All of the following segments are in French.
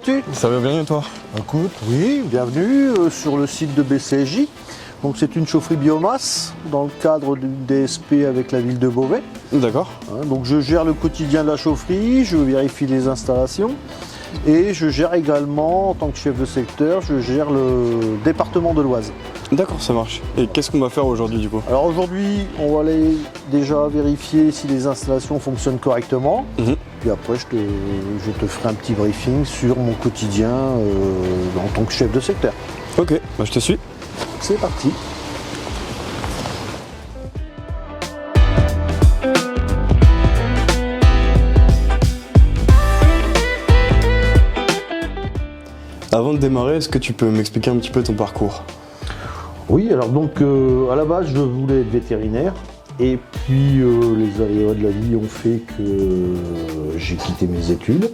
vas-tu? Ça va bien et toi? Écoute, oui, bienvenue sur le site de BCSJ. Donc c'est une chaufferie biomasse dans le cadre d'une DSP avec la ville de Beauvais. D'accord. Donc je gère le quotidien de la chaufferie, je vérifie les installations et je gère également, en tant que chef de secteur, je gère le département de l'Oise. D'accord, ça marche. Et qu'est-ce qu'on va faire aujourd'hui du coup? Alors aujourd'hui, on va aller déjà vérifier si les installations fonctionnent correctement. Puis après, je te ferai un petit briefing sur mon quotidien en tant que chef de secteur. Ok, bah je te suis. C'est parti. Avant de démarrer, est-ce que tu peux m'expliquer un petit peu ton parcours? Oui, alors donc à la base, je voulais être vétérinaire. Et puis les aléas de la vie ont fait que j'ai quitté mes études.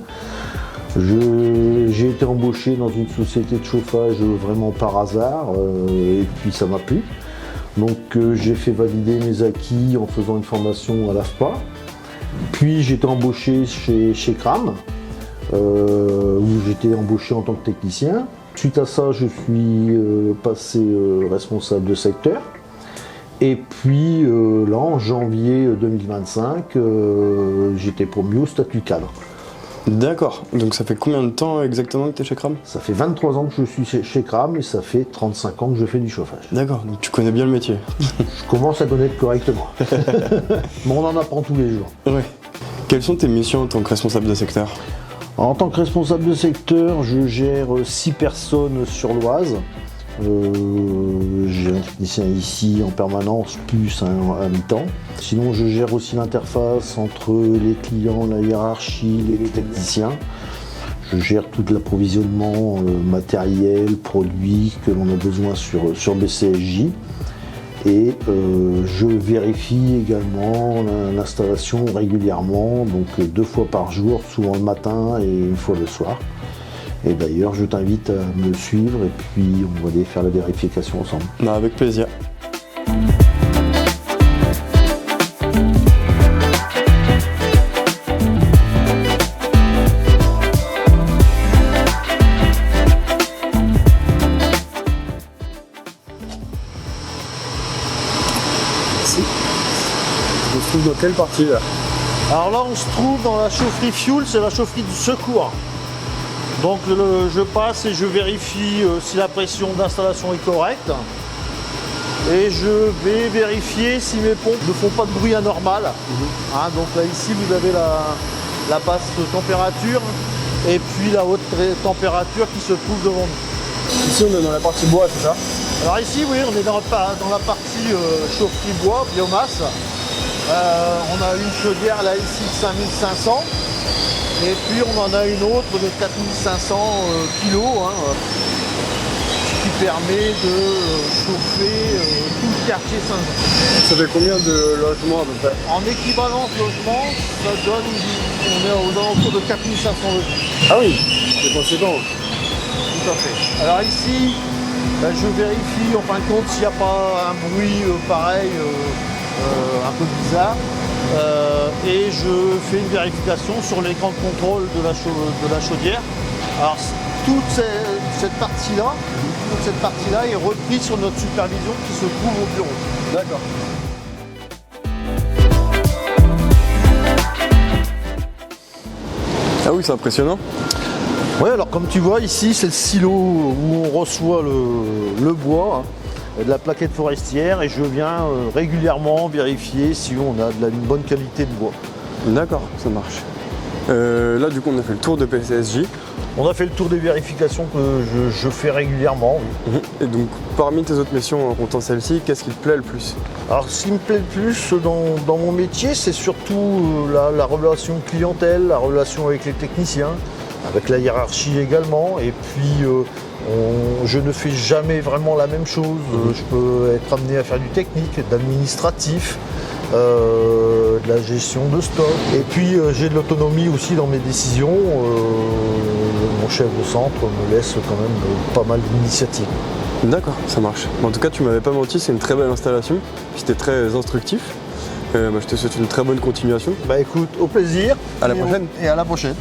J'ai été embauché dans une société de chauffage vraiment par hasard et puis ça m'a plu. Donc j'ai fait valider mes acquis en faisant une formation à l'AFPA. Puis j'ai été embauché chez Kram où j'étais embauché en tant que technicien. Suite à ça, je suis passé responsable de secteur. Et puis là, en janvier 2025, j'étais promu au statut cadre. D'accord, donc ça fait combien de temps exactement que tu es chez Kram? Ça fait 23 ans que je suis chez Kram et ça fait 35 ans que je fais du chauffage. D'accord, donc tu connais bien le métier. Je commence à connaître correctement. Mais on en apprend tous les jours. Ouais. Quelles sont tes missions en tant que responsable de secteur? En tant que responsable de secteur, je gère 6 personnes sur l'Oise. J'ai un technicien ici en permanence plus un à mi-temps. Sinon je gère aussi l'interface entre les clients, la hiérarchie et les techniciens. Je gère tout l'approvisionnement matériel, produits que l'on a besoin sur BCSJ. Et je vérifie également l'installation régulièrement, donc 2 fois par jour, souvent le matin et une fois le soir. Et d'ailleurs, je t'invite à me suivre et puis on va aller faire la vérification ensemble. Bah, avec plaisir. Ici. On se trouve dans quelle partie là? Alors là, on se trouve dans la chaufferie fuel, c'est la chaufferie du secours. Donc je passe et je vérifie si la pression d'installation est correcte. Et je vais vérifier si mes pompes ne font pas de bruit anormal. Donc là ici vous avez la basse température et puis la haute température qui se trouve devant nous. Ici on est dans la partie bois, c'est ça? Alors ici oui, on est dans la partie chaufferie bois, biomasse. On a une chaudière là ici de 5500. Et puis on en a une autre de 4500 kg, ce qui permet de chauffer tout le quartier Saint-Jean. Ça fait combien de logements à peu près? En équivalence logement, ça donne, on est aux alentours de 4500 logements. Ah oui, c'est conséquent. Tout à fait. Alors ici, je vérifie en fin de compte s'il n'y a pas un bruit pareil, un peu bizarre. Et je fais une vérification sur l'écran de contrôle de la chaudière. Alors toute cette partie-là est reprise sur notre supervision qui se trouve au bureau. D'accord. Ah oui, c'est impressionnant. Oui, alors comme tu vois ici, c'est le silo où on reçoit le bois. De la plaquette forestière et je viens régulièrement vérifier si on a une bonne qualité de bois. D'accord, ça marche. Là du coup on a fait le tour de BCSJ. On a fait le tour des vérifications que je fais régulièrement. Oui. Et donc parmi tes autres missions en comptant celle-ci, qu'est-ce qui te plaît le plus? Alors ce qui me plaît le plus dans mon métier, c'est surtout la relation clientèle, la relation avec les techniciens, avec la hiérarchie également. Et puis je ne fais jamais vraiment la même chose. Je peux être amené à faire du technique, de l'administratif, de la gestion de stock. Et puis j'ai de l'autonomie aussi dans mes décisions. Mon chef de centre me laisse quand même pas mal d'initiatives. D'accord, ça marche. En tout cas, tu m'avais pas menti, c'est une très belle installation. C'était très instructif. Je te souhaite une très bonne continuation. Bah écoute, au plaisir. À la prochaine. Et à la prochaine.